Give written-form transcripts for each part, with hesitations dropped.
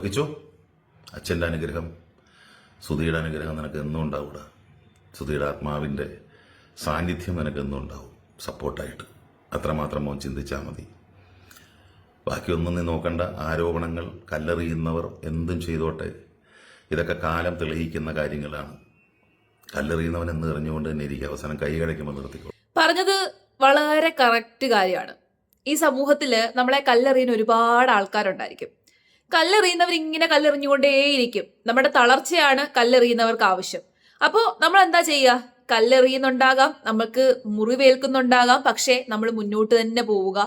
വഹിച്ചോ. അച്ഛൻ്റെ അനുഗ്രഹം, സുധിയുടെ അനുഗ്രഹം നിനക്ക് എന്നും ഉണ്ടാവുക. സുധിയുടെ ആത്മാവിൻ്റെ സാന്നിധ്യം നിനക്ക് എന്നും ഉണ്ടാവും സപ്പോർട്ടായിട്ട്. അത്രമാത്രം മോൻ ചിന്തിച്ചാൽ മതി. ബാക്കിയൊന്നും നീ നോക്കണ്ട. ആരോപണങ്ങൾ, കല്ലെറിയുന്നവർ എന്തും ചെയ്തോട്ടെ, ഇതൊക്കെ കാലം തെളിയിക്കുന്ന കാര്യങ്ങളാണ്. കല്ലെറിയുന്നവൻ എന്ന് എറിഞ്ഞുകൊണ്ട് തന്നെ ഇരിക്കുക. അവസാനം കൈ കടയ്ക്കുമ്പോൾ നിർത്തിക്കോ. പറഞ്ഞത് വളരെ കറക്റ്റ് കാര്യമാണ്. ഈ സമൂഹത്തില് നമ്മളെ കല്ലെറിയുന്ന ഒരുപാട് ആൾക്കാരുണ്ടായിരിക്കും. കല്ലെറിയുന്നവർ ഇങ്ങനെ കല്ലെറിഞ്ഞുകൊണ്ടേയിരിക്കും. നമ്മുടെ തളർച്ചയാണ് കല്ലെറിയുന്നവർക്ക് ആവശ്യം. അപ്പോൾ നമ്മൾ എന്താ ചെയ്യുക? കല്ലെറിയുന്നുണ്ടാകാം, നമുക്ക് മുറിവേൽക്കുന്നുണ്ടാകാം, പക്ഷേ നമ്മൾ മുന്നോട്ട് തന്നെ പോവുക.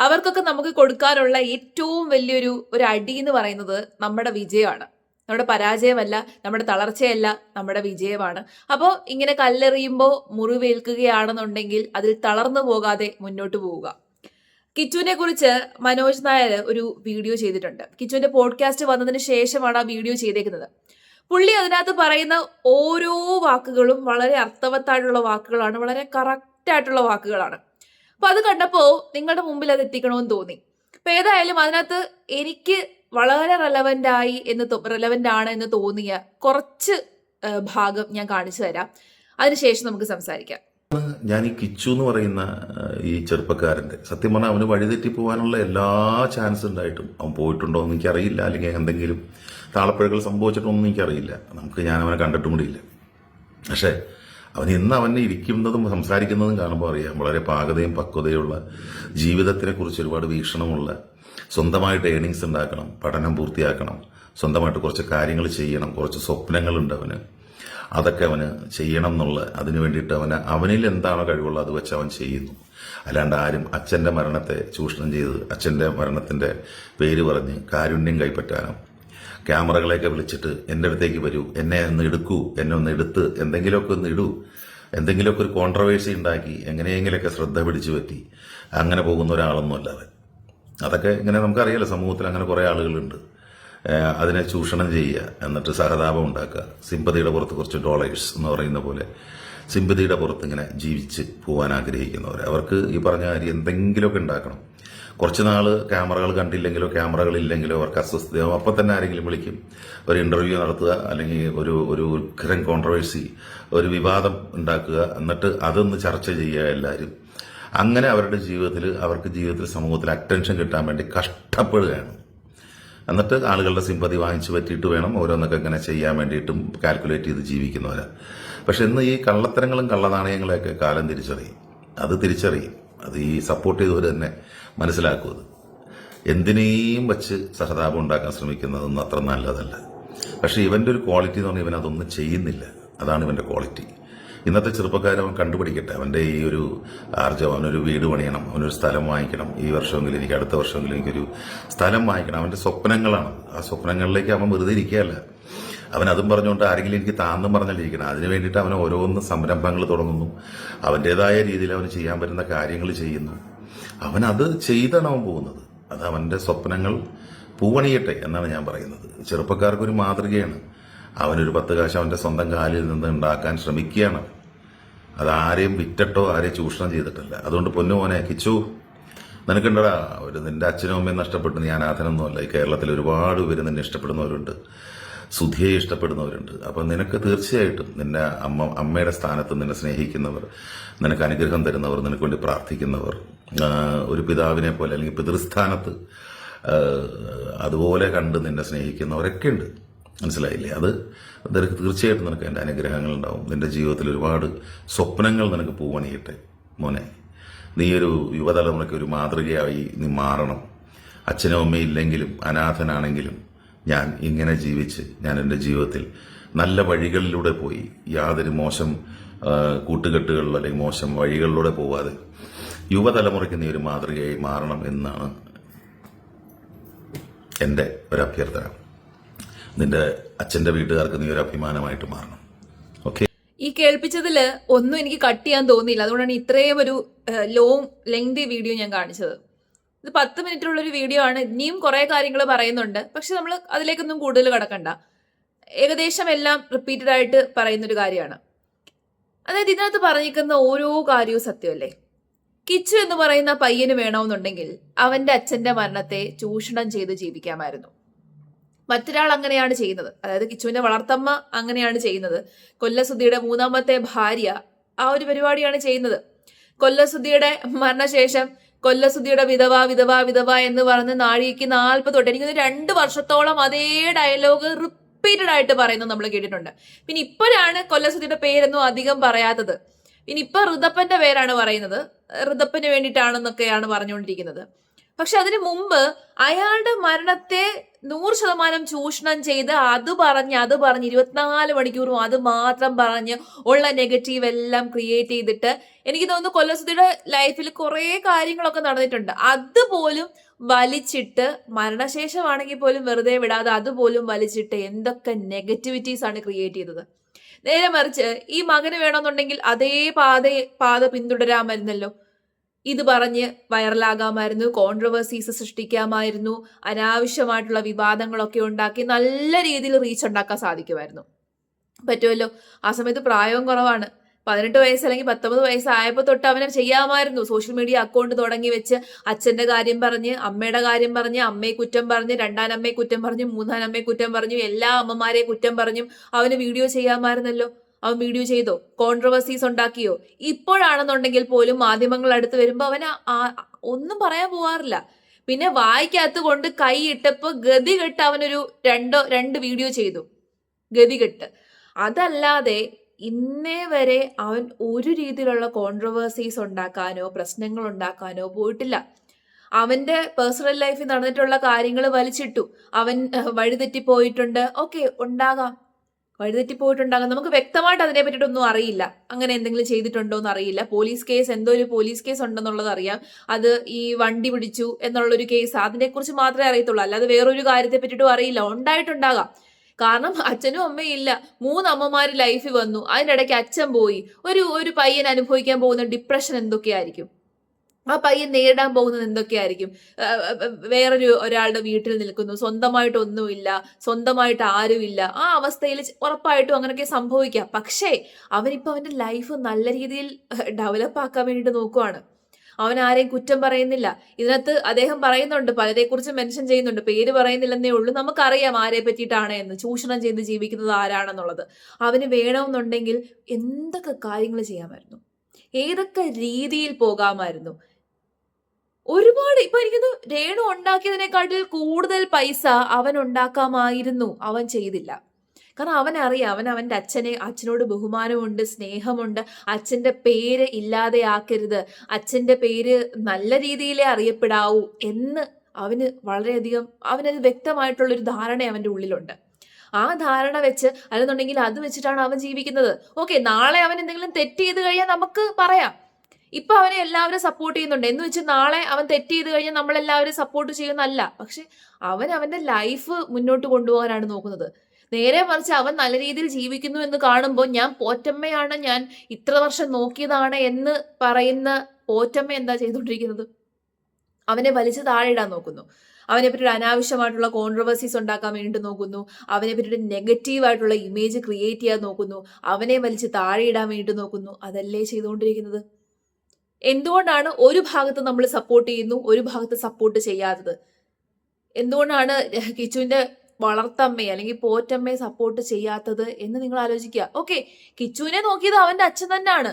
അവർക്കൊക്കെ നമുക്ക് കൊടുക്കാനുള്ള ഏറ്റവും വലിയൊരു അടി എന്ന് പറയുന്നത് നമ്മുടെ വിജയമാണ്. നമ്മുടെ പരാജയമല്ല, നമ്മുടെ തളർച്ചയല്ല, നമ്മുടെ വിജയമാണ്. അപ്പോൾ ഇങ്ങനെ കല്ലെറിയുമ്പോൾ മുറിവേൽക്കുകയാണെന്നുണ്ടെങ്കിൽ അതിൽ തളർന്നു പോകാതെ മുന്നോട്ട് പോവുക. കിച്ചുവിനെ കുറിച്ച് മനോജ് നായർ ഒരു വീഡിയോ ചെയ്തിട്ടുണ്ട്. കിച്ചുവിന്റെ പോഡ്കാസ്റ്റ് വന്നതിന് ശേഷമാണ് ആ വീഡിയോ ചെയ്തേക്കുന്നത്. പുള്ളി അതിനകത്ത് പറയുന്ന ഓരോ വാക്കുകളും വളരെ അർത്ഥവത്തായിട്ടുള്ള വാക്കുകളാണ്, വളരെ കറക്റ്റ് ആയിട്ടുള്ള വാക്കുകളാണ്. അപ്പൊ അത് കണ്ടപ്പോ നിങ്ങളുടെ മുമ്പിൽ അത് എത്തിക്കണമെന്ന് തോന്നി. അപ്പൊ ഏതായാലും അതിനകത്ത് എനിക്ക് വളരെ റെലവന്റ് ആണ് എന്ന് തോന്നിയ കുറച്ച് ഭാഗം ഞാൻ കാണിച്ചു തരാം. അതിനുശേഷം നമുക്ക് സംസാരിക്കാം. ഞാൻ ഈ കിച്ചു എന്ന് പറയുന്ന ഈ ചെറുപ്പക്കാരൻ്റെ സത്യം പറഞ്ഞാൽ അവന് വഴിതെറ്റി പോകാനുള്ള എല്ലാ ചാൻസ് ഉണ്ടായിട്ടും അവൻ പോയിട്ടുണ്ടോ എന്ന് എനിക്കറിയില്ല. അല്ലെങ്കിൽ എന്തെങ്കിലും താളപ്പിഴകൾ സംഭവിച്ചിട്ടൊന്നും എനിക്കറിയില്ല. ഞാൻ അവനെ കണ്ടിട്ടും കൂടിയില്ല. പക്ഷേ അവൻ ഇരിക്കുന്നതും സംസാരിക്കുന്നതും കാണുമ്പോൾ അറിയാം വളരെ പാകതയും പക്വതയുള്ള, ജീവിതത്തിനെ കുറിച്ച് ഒരുപാട് വീക്ഷണമുള്ള, സ്വന്തമായിട്ട് ഏണിങ്സ് ഉണ്ടാക്കണം, പഠനം പൂർത്തിയാക്കണം, സ്വന്തമായിട്ട് കുറച്ച് കാര്യങ്ങൾ ചെയ്യണം, കുറച്ച് സ്വപ്നങ്ങളുണ്ട് അവന്. അതൊക്കെ അവന് ചെയ്യണം എന്നുള്ള അതിനു വേണ്ടിയിട്ട് അവനിൽ എന്താണോ കഴിവുള്ളത് അത് വെച്ച് അവൻ ചെയ്യുന്നു. അല്ലാണ്ട് ആരും അച്ഛൻ്റെ മരണത്തെ ചൂഷണം ചെയ്ത് അച്ഛൻ്റെ മരണത്തിൻ്റെ പേര് പറഞ്ഞ് കാരുണ്യം കൈപ്പറ്റാനോ, ക്യാമറകളെയൊക്കെ വിളിച്ചിട്ട് എൻ്റെ അടുത്തേക്ക് വരൂ, എന്നെ ഒന്ന് എടുക്കൂ, എന്നെ ഒന്ന് എടുത്ത് എന്തെങ്കിലുമൊക്കെ ഒന്ന് ഇടൂ, എന്തെങ്കിലുമൊക്കെ ഒരു കോൺട്രവേഴ്സി ഉണ്ടാക്കി എങ്ങനെയെങ്കിലൊക്കെ ശ്രദ്ധ പിടിച്ചു പറ്റി അങ്ങനെ പോകുന്ന ഒരാളൊന്നുമല്ല അവൻ. അതൊക്കെ ഇങ്ങനെ നമുക്കറിയാലോ, സമൂഹത്തിൽ അങ്ങനെ കുറേ ആളുകളുണ്ട്. അതിനെ ചൂഷണം ചെയ്യുക, എന്നിട്ട് സഹതാപം ഉണ്ടാക്കുക, സിമ്പതിയുടെ പുറത്ത് കുറച്ച് ഡോളേഴ്സ് എന്ന് പറയുന്ന പോലെ സിമ്പതിയുടെ പുറത്ത് ഇങ്ങനെ ജീവിച്ച് പോകാൻ ആഗ്രഹിക്കുന്നവർ. അവർക്ക് ഈ പറഞ്ഞ കാര്യം എന്തെങ്കിലുമൊക്കെ ഉണ്ടാക്കണം. കുറച്ച് നാൾ ക്യാമറകൾ കണ്ടില്ലെങ്കിലോ ക്യാമറകളില്ലെങ്കിലോ അവർക്ക് അസ്വസ്ഥതയാവും. അപ്പം തന്നെ ആരെങ്കിലും വിളിക്കും, ഒരു ഇന്റർവ്യൂ നടത്തുക, അല്ലെങ്കിൽ ഒരു ഉഗ്രം കോൺട്രവേഴ്സി, ഒരു വിവാദം ഉണ്ടാക്കുക, എന്നിട്ട് അതൊന്ന് ചർച്ച ചെയ്യുക എല്ലാവരും. അങ്ങനെ അവർക്ക് ജീവിതത്തിൽ സമൂഹത്തിൽ അറ്റൻഷൻ കിട്ടാൻ വേണ്ടി കഷ്ടപ്പെടുകയാണ്. എന്നിട്ട് ആളുകളുടെ സിമ്പതി വാങ്ങിച്ചു പറ്റിയിട്ട് വേണം ഓരോന്നൊക്കെ ഇങ്ങനെ ചെയ്യാൻ വേണ്ടിയിട്ടും കാൽക്കുലേറ്റ് ചെയ്ത് ജീവിക്കുന്നവരാ. പക്ഷെ ഇന്ന് ഈ കള്ളത്തരങ്ങളും കള്ളനാണയങ്ങളെയൊക്കെ കാലം തിരിച്ചറിയും. അത് ഈ സപ്പോർട്ട് ചെയ്തവർ തന്നെ മനസ്സിലാക്കുമത്. എന്തിനേയും വച്ച് സഹതാപം ഉണ്ടാക്കാൻ ശ്രമിക്കുന്നതൊന്നും അത്ര നല്ലതല്ല. പക്ഷെ ഇവന്റെ ഒരു ക്വാളിറ്റി എന്ന് പറഞ്ഞാൽ ഇവൻ അതൊന്നും ചെയ്യുന്നില്ല. അതാണ് ഇവന്റെ ക്വാളിറ്റി. ഇന്നത്തെ ചെറുപ്പക്കാരൻ അവൻ കണ്ടുപിടിക്കട്ടെ. അവന്റെ ഈ ഒരു ആർജവം, അവനൊരു വീട് പണിയണം, അവനൊരു സ്ഥലം വാങ്ങിക്കണം, ഈ വർഷമെങ്കിലും എനിക്ക്, അടുത്ത വർഷമെങ്കിലും എനിക്കൊരു സ്ഥലം വാങ്ങിക്കണം. അവന്റെ സ്വപ്നങ്ങളാണ്. ആ സ്വപ്നങ്ങളിലേക്ക് അവൻ വെറുതെ ഇരിക്കുകയല്ല. അവൻ അതും പറഞ്ഞുകൊണ്ട് ആരെങ്കിലും എനിക്ക് താന്നും പറഞ്ഞല്ലിരിക്കണം. അതിനു വേണ്ടിയിട്ട് അവൻ ഓരോന്ന് സംരംഭങ്ങൾ തുടങ്ങുന്നു. അവൻ്റെതായ രീതിയിൽ അവന് ചെയ്യാൻ പറ്റുന്ന കാര്യങ്ങൾ ചെയ്യുന്നു. അവൻ അത് ചെയ്താണ് അവൻ പോകുന്നത്. അത് അവന്റെ സ്വപ്നങ്ങൾ പൂവണിയട്ടെ എന്നാണ് ഞാൻ പറയുന്നത്. ചെറുപ്പക്കാർക്കൊരു മാതൃകയാണ്. അവനൊരു 10 കാശ് അവന്റെ സ്വന്തം കാലിൽ നിന്ന് ഉണ്ടാക്കാൻ ശ്രമിക്കുകയാണ്. അത് ആരെയും വിറ്റിട്ടോ ആരെയും ചൂഷണം ചെയ്തിട്ടല്ല. അതുകൊണ്ട് പൊന്നുമോനെ കിച്ചു, നിനക്കുണ്ടടാ നിന്റെ അച്ഛനും അമ്മയും നഷ്ടപ്പെട്ടു. നീ അനാഥനൊന്നുമല്ല. ഈ കേരളത്തിൽ ഒരുപാട് പേര് നിന്നെ ഇഷ്ടപ്പെടുന്നവരുണ്ട്, സുധിയെ ഇഷ്ടപ്പെടുന്നവരുണ്ട്. അപ്പം നിനക്ക് തീർച്ചയായിട്ടും നിന്റെ അമ്മയുടെ സ്ഥാനത്ത് നിന്നെ സ്നേഹിക്കുന്നവർ, നിനക്ക് അനുഗ്രഹം തരുന്നവർ, നിനക്ക് വേണ്ടി പ്രാർത്ഥിക്കുന്നവർ, ഒരു പിതാവിനെ പോലെ അല്ലെങ്കിൽ പിതൃസ്ഥാനത്ത് അതുപോലെ കണ്ട് നിന്നെ സ്നേഹിക്കുന്നവരൊക്കെ ഉണ്ട്. മനസ്സിലായില്ലേ? അത് നിനക്ക് തീർച്ചയായിട്ടും നിനക്ക് എൻ്റെ അനുഗ്രഹങ്ങൾ ഉണ്ടാവും. നിന്റെ ജീവിതത്തിൽ ഒരുപാട് സ്വപ്നങ്ങൾ നിനക്ക് പൂവണിയട്ടെ മോനെ. നീ ഒരു യുവതലമുറയ്ക്ക് ഒരു മാതൃകയായി നീ മാറണം. അച്ഛനും അമ്മയും ഇല്ലെങ്കിലും അനാഥനാണെങ്കിലും ഞാൻ ഇങ്ങനെ ജീവിച്ച് ഞാൻ എൻ്റെ ജീവിതത്തിൽ നല്ല വഴികളിലൂടെ പോയി, യാതൊരു മോശം കൂട്ടുകെട്ടുകളിലോ അല്ലെങ്കിൽ മോശം വഴികളിലൂടെ പോവാതെ യുവതലമുറയ്ക്ക് നീ ഒരു മാതൃകയായി മാറണം എന്നാണ് എൻ്റെ ഒരു അഭ്യർത്ഥന. നിന്റെ അച്ഛന്റെ വീട്ടുകാർക്ക് നീ ഒരു അഭിമാനമായിട്ട് മാറണം. ഓക്കെ. ഈ കേൾപ്പിച്ചതിൽ ഒന്നും എനിക്ക് കട്ട് ചെയ്യാൻ തോന്നിയില്ല. അതുകൊണ്ടാണ് ഇത്രയും ഒരു ലെങ്തി വീഡിയോ ഞാൻ കാണിച്ചത്. ഇത് 10 മിനിറ്റുള്ളൊരു വീഡിയോ ആണ്. ഇനിയും കുറെ കാര്യങ്ങൾ പറയുന്നുണ്ട്. പക്ഷെ നമ്മൾ അതിലേക്കൊന്നും കൂടുതൽ കടക്കണ്ട. ഏകദേശം എല്ലാം റിപ്പീറ്റഡ് ആയിട്ട് പറയുന്നൊരു കാര്യമാണ്. അതായത് ഇതിനകത്ത് പറഞ്ഞിരിക്കുന്ന ഓരോ കാര്യവും സത്യമല്ലേ? കിച്ചു എന്ന് പറയുന്ന പയ്യന് വേണമെന്നുണ്ടെങ്കിൽ അവന്റെ അച്ഛന്റെ മരണത്തെ ചൂഷണം ചെയ്ത് ജീവിക്കാമായിരുന്നു. മറ്റൊരാൾ അങ്ങനെയാണ് ചെയ്യുന്നത്. അതായത് കിച്ചുവിന്റെ വളർത്തമ്മ അങ്ങനെയാണ് ചെയ്യുന്നത്. കൊല്ലസുദ്ധിയുടെ 3ാമത്തെ ഭാര്യ ആ ഒരു പരിപാടിയാണ് ചെയ്യുന്നത്. കൊല്ലസുദ്ധിയുടെ മരണശേഷം കൊല്ലസുദ്ധിയുടെ വിധവ വിധവ വിധവ എന്ന് പറഞ്ഞ് നാഴികയ്ക്ക് 40 തൊട്ട് എനിക്ക് 2 വർഷത്തോളം അതേ ഡയലോഗ് റിപ്പീറ്റഡ് ആയിട്ട് പറയുന്നത് നമ്മൾ കേട്ടിട്ടുണ്ട്. പിന്നെ ഇപ്പോഴാണ് കൊല്ലസുദ്ധിയുടെ പേരൊന്നും അധികം പറയാത്തത്. പിന്നെ ഇപ്പൊ ഋതപ്പന്റെ പേരാണ് പറയുന്നത്. ഋതപ്പന് വേണ്ടിയിട്ടാണെന്നൊക്കെയാണ് പറഞ്ഞുകൊണ്ടിരിക്കുന്നത്. പക്ഷെ അതിനു മുമ്പ് അയാളുടെ മരണത്തെ 100% ചൂഷണം ചെയ്ത് അത് പറഞ്ഞ് 24 മണിക്കൂറും അത് മാത്രം പറഞ്ഞ് ഉള്ള നെഗറ്റീവ് എല്ലാം ക്രിയേറ്റ് ചെയ്തിട്ട് എനിക്ക് തോന്നുന്നു കൊല്ലസുദ്ധിയുടെ ലൈഫിൽ കുറെ കാര്യങ്ങളൊക്കെ നടന്നിട്ടുണ്ട്. അതുപോലും വലിച്ചിട്ട് മരണശേഷമാണെങ്കിൽ പോലും വെറുതെ വിടാതെ അതുപോലും വലിച്ചിട്ട് എന്തൊക്കെ നെഗറ്റിവിറ്റീസ് ആണ് ക്രിയേറ്റ് ചെയ്തത്. നേരെ മറിച്ച് ഈ മകന് വേണമെന്നുണ്ടെങ്കിൽ അതേ പാത പിന്തുടരാമായിരുന്നല്ലോ. ഇത് പറഞ്ഞ് വൈറലാകാമായിരുന്നു, കോൺട്രവേഴ്സീസ് സൃഷ്ടിക്കാമായിരുന്നു, അനാവശ്യമായിട്ടുള്ള വിവാദങ്ങളൊക്കെ ഉണ്ടാക്കി നല്ല രീതിയിൽ റീച്ച് ഉണ്ടാക്കാൻ സാധിക്കുമായിരുന്നു. പറ്റുമല്ലോ. ആ സമയത്ത് പ്രായവും കുറവാണ്. 18 വയസ്സ് അല്ലെങ്കിൽ 19 വയസ്സായപ്പോൾ തൊട്ട് അവനെ ചെയ്യാമായിരുന്നു. സോഷ്യൽ മീഡിയ അക്കൗണ്ട് തുടങ്ങി വെച്ച് അച്ഛന്റെ കാര്യം പറഞ്ഞ്, അമ്മയുടെ കാര്യം പറഞ്ഞ്, അമ്മയെ കുറ്റം പറഞ്ഞ്, 2ാം അമ്മയെ കുറ്റം പറഞ്ഞു, 3ാം അമ്മയെ കുറ്റം പറഞ്ഞു, എല്ലാ അമ്മമാരെ കുറ്റം പറഞ്ഞും അവന് വീഡിയോ ചെയ്യാമായിരുന്നല്ലോ. അവൻ വീഡിയോ ചെയ്തോ? കോൺട്രവേഴ്സീസ് ഉണ്ടാക്കിയോ? ഇപ്പോഴാണെന്നുണ്ടെങ്കിൽ പോലും മാധ്യമങ്ങൾ അടുത്ത് വരുമ്പോൾ അവന് ഒന്നും പറയാൻ പോവാറില്ല. പിന്നെ വായിക്കകത്ത് കൊണ്ട് കൈ ഇട്ടപ്പോ ഗതികെട്ട് അവനൊരു 2 വീഡിയോ ചെയ്തു. ഗതികെട്ട്. അതല്ലാതെ ഇന്നേ വരെ അവൻ ഒരു രീതിയിലുള്ള കോൺട്രവേഴ്സീസ് ഉണ്ടാക്കാനോ പ്രശ്നങ്ങൾ ഉണ്ടാക്കാനോ പോയിട്ടില്ല. അവന്റെ പേഴ്സണൽ ലൈഫിൽ നടന്നിട്ടുള്ള കാര്യങ്ങൾ വലിച്ചിട്ടു. അവൻ വഴിതെറ്റിപ്പോയിട്ടുണ്ട്. ഓക്കെ, ഉണ്ടാകാം, വഴിതെറ്റിപ്പോയിട്ടുണ്ടാകാം. നമുക്ക് വ്യക്തമായിട്ട് അതിനെ പറ്റിയിട്ടൊന്നും അറിയില്ല. അങ്ങനെ എന്തെങ്കിലും ചെയ്തിട്ടുണ്ടോ എന്ന് അറിയില്ല. എന്തോ ഒരു പോലീസ് കേസ് ഉണ്ടെന്നുള്ളത് അറിയാം. അത് ഈ വണ്ടി പിടിച്ചു എന്നുള്ളൊരു കേസ്, അതിനെക്കുറിച്ച് മാത്രമേ അറിയത്തുള്ളൂ. അല്ലാതെ വേറൊരു കാര്യത്തെ പറ്റിയിട്ടും അറിയില്ല. ഉണ്ടായിട്ടുണ്ടാകാം. കാരണം അച്ഛനും അമ്മയും ഇല്ല. 3 അമ്മമാര് ലൈഫിൽ വന്നു. അതിനിടയ്ക്ക് അച്ഛൻ പോയി. ഒരു പയ്യൻ അനുഭവിക്കാൻ പോകുന്ന ഡിപ്രഷൻ എന്തൊക്കെയായിരിക്കും? ആ പയ്യൻ നേരിടാൻ പോകുന്നത് എന്തൊക്കെയായിരിക്കും? ഒരാളുടെ വീട്ടിൽ നിൽക്കുന്നു, സ്വന്തമായിട്ട് ഒന്നുമില്ല, സ്വന്തമായിട്ട് ആരുമില്ല. ആ അവസ്ഥയിൽ ഉറപ്പായിട്ടും അങ്ങനെയൊക്കെ സംഭവിക്കാം. പക്ഷേ അവനിപ്പോ അവന്റെ ലൈഫ് നല്ല രീതിയിൽ ഡെവലപ്പ് ആക്കാൻ വേണ്ടിയിട്ട് നോക്കുവാണ്. അവൻ ആരെയും കുറ്റം പറയുന്നില്ല. ഇതിനകത്ത് അദ്ദേഹം പറയുന്നുണ്ട്, പലരെക്കുറിച്ച് മെൻഷൻ ചെയ്യുന്നുണ്ട്, പേര് പറയുന്നില്ലെന്നേ ഉള്ളൂ. നമുക്കറിയാം ആരെ പറ്റിയിട്ടാണ് എന്ന്, ചൂഷണം ചെയ്ത് ജീവിക്കുന്നത് ആരാണെന്നുള്ളത്. അവന് വേണമെന്നുണ്ടെങ്കിൽ എന്തൊക്കെ കാര്യങ്ങൾ ചെയ്യാമായിരുന്നു, ഏതൊക്കെ രീതിയിൽ പോകാമായിരുന്നു. ഒരുപാട്. ഇപ്പൊ എനിക്കൊന്ന് രേണു ഉണ്ടാക്കിയതിനെക്കാട്ടിൽ കൂടുതൽ പൈസ അവൻ ഉണ്ടാക്കാമായിരുന്നു. അവൻ ചെയ്തില്ല. കാരണം അവനറിയാം, അവന്റെ അച്ഛനോട് ബഹുമാനമുണ്ട്, സ്നേഹമുണ്ട്. അച്ഛന്റെ പേര് ഇല്ലാതെയാക്കരുത്, അച്ഛന്റെ പേര് നല്ല രീതിയിലേ അറിയപ്പെടാവൂ എന്ന് അവനത് വ്യക്തമായിട്ടുള്ളൊരു ധാരണ അവന്റെ ഉള്ളിലുണ്ട്. ആ ധാരണ വെച്ച്, അല്ലെന്നുണ്ടെങ്കിൽ അത് വെച്ചിട്ടാണ് അവൻ ജീവിക്കുന്നത്. ഓക്കെ, നാളെ അവൻ എന്തെങ്കിലും തെറ്റ് ചെയ്ത് കഴിഞ്ഞാൽ നമുക്ക് പറയാം. ഇപ്പൊ അവനെ എല്ലാവരും സപ്പോർട്ട് ചെയ്യുന്നുണ്ട് എന്ന് വെച്ച് നാളെ അവൻ തെറ്റ് ചെയ്ത് കഴിഞ്ഞാൽ നമ്മളെല്ലാവരും സപ്പോർട്ട് ചെയ്യുന്നല്ല. പക്ഷെ അവന്റെ ലൈഫ് മുന്നോട്ട് കൊണ്ടുപോകാനാണ് നോക്കുന്നത്. നേരെ മറിച്ച് അവൻ നല്ല രീതിയിൽ ജീവിക്കുന്നു എന്ന് കാണുമ്പോൾ, ഞാൻ പോറ്റമ്മയാണ്, ഞാൻ ഇത്ര വർഷം നോക്കിയതാണ് എന്ന് പറയുന്ന പോറ്റമ്മ എന്താ ചെയ്തുകൊണ്ടിരിക്കുന്നത്? അവനെ വലിച്ചു താഴെയിടാൻ നോക്കുന്നു. അവനെ പറ്റിയൊരു അനാവശ്യമായിട്ടുള്ള കോൺട്രവേഴ്സീസ് ഉണ്ടാക്കാൻ വേണ്ടിയിട്ട് നോക്കുന്നു. അവനെ പറ്റിയൊരു നെഗറ്റീവായിട്ടുള്ള ഇമേജ് ക്രിയേറ്റ് ചെയ്യാൻ നോക്കുന്നു. അവനെ വലിച്ച് താഴെയിടാൻ വേണ്ടിയിട്ട് നോക്കുന്നു. അതല്ലേ ചെയ്തുകൊണ്ടിരിക്കുന്നത്? എന്തുകൊണ്ടാണ് ഒരു ഭാഗത്ത് നമ്മൾ സപ്പോർട്ട് ചെയ്യുന്നു, ഒരു ഭാഗത്ത് സപ്പോർട്ട് ചെയ്യാത്തത്? എന്തുകൊണ്ടാണ് കിച്ചുവിന്റെ വളർത്തമ്മയെ അല്ലെങ്കിൽ പോറ്റമ്മയെ സപ്പോർട്ട് ചെയ്യാത്തത് എന്ന് നിങ്ങൾ ആലോചിക്കുക. ഓക്കെ, കിച്ചുവിനെ നോക്കിയത് അവന്റെ അച്ഛൻ തന്നെയാണ്.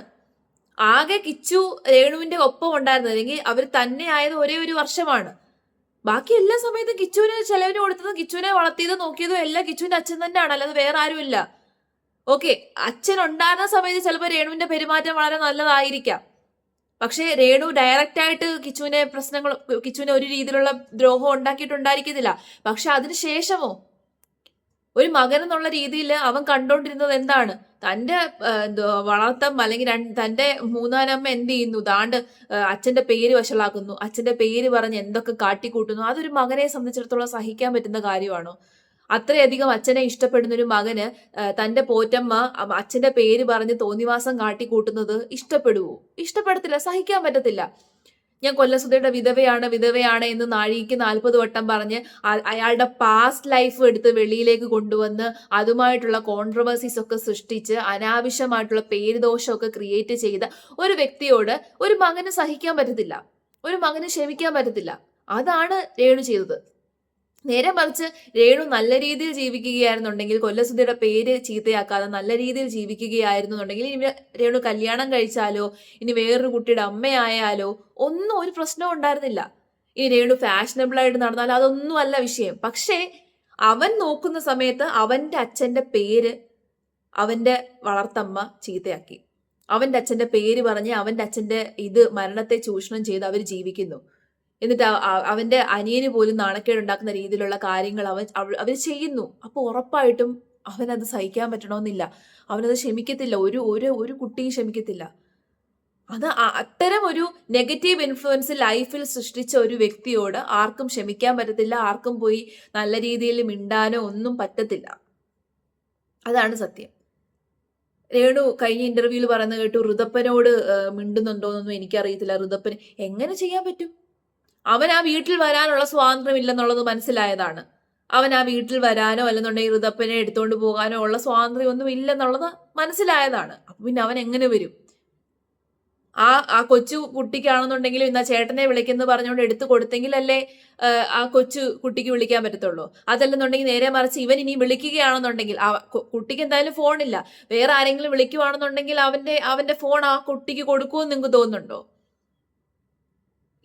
ആകെ കിച്ചു രേണുവിന്റെ ഒപ്പം ഉണ്ടായിരുന്നത്, അല്ലെങ്കിൽ അവർ തന്നെ ആയത് ഒരേ ഒരു വർഷമാണ്. ബാക്കി എല്ലാ സമയത്തും കിച്ചുവിന് ചെലവിന് കൊടുത്തതും കിച്ചുവിനെ വളർത്തിയതും നോക്കിയതും എല്ലാം കിച്ചുവിന്റെ അച്ഛൻ തന്നെയാണ്, അല്ലാതെ വേറെ ആരുമില്ല. ഓക്കെ, അച്ഛൻ ഉണ്ടായിരുന്ന സമയത്ത് ചിലപ്പോൾ രേണുവിന്റെ പെരുമാറ്റം വളരെ നല്ലതായിരിക്കാം. പക്ഷേ രേണു ഡയറക്റ്റ് ആയിട്ട് കിച്ചുവിനെ ഒരു രീതിയിലുള്ള ദ്രോഹം ഉണ്ടാക്കിയിട്ടുണ്ടായിരിക്കുന്നില്ല. പക്ഷെ അതിനുശേഷമോ ഒരു മകൻ എന്നുള്ള രീതിയിൽ അവൻ കണ്ടോണ്ടിരുന്നത് എന്താണ്? തന്റെ വളർത്തം അല്ലെങ്കിൽ തന്റെ 3ാം അമ്മ എന്ത് ചെയ്യുന്നു? ദാണ്ട് അച്ഛന്റെ പേര് വഷളാക്കുന്നു, അച്ഛന്റെ പേര് പറഞ്ഞ് എന്തൊക്കെ കാട്ടിക്കൂട്ടുന്നു. അതൊരു മകനെ സംബന്ധിച്ചിടത്തോളം സഹിക്കാൻ പറ്റുന്ന കാര്യമാണോ? അത്രയധികം അച്ഛനെ ഇഷ്ടപ്പെടുന്ന ഒരു മകന് തന്റെ പോറ്റമ്മ അച്ഛന്റെ പേര് പറഞ്ഞ് തോന്നിവാസം കാട്ടിക്കൂട്ടുന്നത് ഇഷ്ടപ്പെടുവോ? ഇഷ്ടപ്പെടത്തില്ല, സഹിക്കാൻ പറ്റത്തില്ല. ഞാൻ കൊല്ലസുധയുടെ വിധവയാണ് എന്ന് നാഴികയ്ക്ക് 40 വട്ടം പറഞ്ഞ് അയാളുടെ പാസ്റ്റ് ലൈഫ് എടുത്ത് വെളിയിലേക്ക് കൊണ്ടുവന്ന് അതുമായിട്ടുള്ള കോൺട്രവേഴ്സീസ് ഒക്കെ സൃഷ്ടിച്ച് അനാവശ്യമായിട്ടുള്ള പേരുദോഷമൊക്കെ ക്രിയേറ്റ് ചെയ്ത ഒരു വ്യക്തിയോട് ഒരു മകന് സഹിക്കാൻ പറ്റത്തില്ല, ഒരു മകന് ക്ഷമിക്കാൻ പറ്റത്തില്ല. അതാണ് രേണു ചെയ്തത്. നേരെ മറിച്ച് രേണു നല്ല രീതിയിൽ ജീവിക്കുകയായിരുന്നുണ്ടെങ്കിൽ, കൊല്ലസുധിയുടെ പേര് ചീത്തയാക്കാതെ നല്ല രീതിയിൽ ജീവിക്കുകയായിരുന്നുണ്ടെങ്കിൽ, ഇനി രേണു കല്യാണം കഴിച്ചാലോ ഇനി വേറൊരു കുട്ടിയുടെ അമ്മയായാലോ ഒന്നും ഒരു പ്രശ്നവും ഉണ്ടായിരുന്നില്ല. ഇനി രേണു ഫാഷനബിൾ ആയിട്ട് നടന്നാലോ അതൊന്നും അല്ല വിഷയം. പക്ഷേ അവൻ നോക്കുന്ന സമയത്ത് അവന്റെ അച്ഛന്റെ പേര് അവന്റെ വളർത്തമ്മ ചീത്തയാക്കി. അവന്റെ അച്ഛന്റെ പേര് പറഞ്ഞ് അവന്റെ അച്ഛന്റെ മരണത്തെ ചൂഷണം ചെയ്ത് അവർ ജീവിക്കുന്നു. എന്നിട്ട് അവന്റെ അനിയന് പോലും നാണക്കേടുണ്ടാക്കുന്ന രീതിയിലുള്ള കാര്യങ്ങൾ അവർ ചെയ്യുന്നു. അപ്പൊ ഉറപ്പായിട്ടും അവനത് സഹിക്കാൻ പറ്റണമെന്നില്ല. അവനത് ക്ഷമിക്കത്തില്ല. ഒരു ഒരു ഒരു കുട്ടിയും ക്ഷമിക്കത്തില്ല. അത് അത്തരം ഒരു നെഗറ്റീവ് ഇൻഫ്ലുവൻസ് ലൈഫിൽ സൃഷ്ടിച്ച ഒരു വ്യക്തിയോട് ആർക്കും ക്ഷമിക്കാൻ പറ്റത്തില്ല. ആർക്കും പോയി നല്ല രീതിയിൽ മിണ്ടാനോ ഒന്നും പറ്റത്തില്ല. അതാണ് സത്യം. രേണു കഴിഞ്ഞ ഇന്റർവ്യൂവിൽ പറയുന്നത് കേട്ടു, ഋതപ്പനോട് മിണ്ടുന്നുണ്ടോന്നൊന്നും എനിക്കറിയത്തില്ല. ഋതപ്പൻ എങ്ങനെ ചെയ്യാൻ പറ്റും? അവൻ ആ വീട്ടിൽ വരാനുള്ള സ്വാതന്ത്ര്യം ഇല്ലെന്നുള്ളത് മനസ്സിലായതാണ്. അവൻ ആ വീട്ടിൽ വരാനോ അല്ലെന്നുണ്ടെങ്കിൽ ഋതപ്പനെ എടുത്തുകൊണ്ട് പോകാനോ ഉള്ള സ്വാതന്ത്ര്യം ഒന്നും ഇല്ലെന്നുള്ളത് മനസ്സിലായതാണ്. അപ്പൊ പിന്നെ അവൻ എങ്ങനെ വരും? ആ കൊച്ചു കുട്ടിക്കാണെന്നുണ്ടെങ്കിൽ ഇന്നാ ചേട്ടനെ വിളിക്കുന്നു പറഞ്ഞുകൊണ്ട് എടുത്തു കൊടുത്തെങ്കിലല്ലേ ആ കൊച്ചു കുട്ടിക്ക് വിളിക്കാൻ പറ്റത്തുള്ളൂ. അതല്ലെന്നുണ്ടെങ്കിൽ നേരെ മറിച്ച് ഇവൻ ഇനി വിളിക്കുകയാണെന്നുണ്ടെങ്കിൽ കുട്ടിക്ക് എന്തായാലും ഫോണില്ല. വേറെ ആരെങ്കിലും വിളിക്കുവാണെന്നുണ്ടെങ്കിൽ അവന്റെ ഫോൺ ആ കുട്ടിക്ക് കൊടുക്കുമെന്ന് നിങ്ങൾക്ക് തോന്നുന്നുണ്ടോ?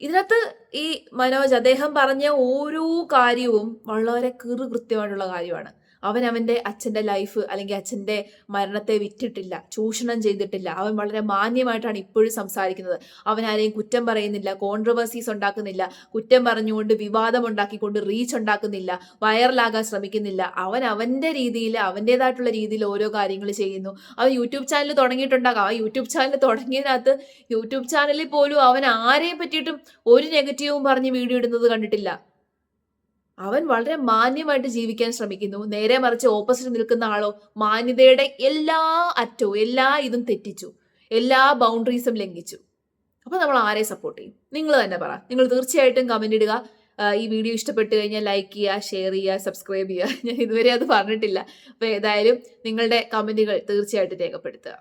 ഇതിനകത്ത് ഈ മനോജ് അദ്ദേഹം പറഞ്ഞ ഓരോ കാര്യവും വളരെ കൃത്യമായിട്ടുള്ള കാര്യമാണ്. അവൻ അവന്റെ അച്ഛന്റെ ലൈഫ് അല്ലെങ്കിൽ അച്ഛന്റെ മരണത്തെ വിറ്റിട്ടില്ല, ചൂഷണം ചെയ്തിട്ടില്ല. അവൻ വളരെ മാന്യമായിട്ടാണ് ഇപ്പോഴും സംസാരിക്കുന്നത്. അവൻ ആരെയും കുറ്റം പറയുന്നില്ല, കോൺട്രവേഴ്സീസ് ഉണ്ടാക്കുന്നില്ല, കുറ്റം പറഞ്ഞുകൊണ്ട് വിവാദം ഉണ്ടാക്കിക്കൊണ്ട് റീച്ച് ഉണ്ടാക്കുന്നില്ല, വൈറലാകാൻ ശ്രമിക്കുന്നില്ല. അവൻ അവന്റെ രീതിയിൽ അവൻ്റെതായിട്ടുള്ള രീതിയിൽ ഓരോ കാര്യങ്ങൾ ചെയ്യുന്നു. അവൻ യൂട്യൂബ് ചാനൽ തുടങ്ങിയിട്ടുണ്ടാകാം. ആ യൂട്യൂബ് ചാനൽ തുടങ്ങിയതിനകത്ത് യൂട്യൂബ് ചാനലിൽ പോലും അവൻ ആരെയും പറ്റിയിട്ടും ഒരു നെഗറ്റീവും പറഞ്ഞ് വീഡിയോ ഇടുന്നത് കണ്ടിട്ടില്ല. അവൻ വളരെ മാന്യമായിട്ട് ജീവിക്കാൻ ശ്രമിക്കുന്നു. നേരെ മറിച്ച് ഓപ്പോസിറ്റ് നിൽക്കുന്ന ആളോ മാന്യതയുടെ എല്ലാ അറ്റവും എല്ലാ ഇതും തെറ്റിച്ചു, എല്ലാ ബൗണ്ടറീസും ലംഘിച്ചു. അപ്പൊ നമ്മൾ ആരെ സപ്പോർട്ട് ചെയ്യും? നിങ്ങൾ തന്നെ പറ. നിങ്ങൾ തീർച്ചയായിട്ടും കമന്റ് ഇടുക. ഈ വീഡിയോ ഇഷ്ടപ്പെട്ട് കഴിഞ്ഞാൽ ലൈക്ക് ചെയ്യുക, ഷെയർ ചെയ്യുക, സബ്സ്ക്രൈബ് ചെയ്യുക. ഞാൻ ഇതുവരെ അത് പറഞ്ഞിട്ടില്ല. അപ്പൊ ഏതായാലും നിങ്ങളുടെ കമന്റുകൾ തീർച്ചയായിട്ടും രേഖപ്പെടുത്തുക.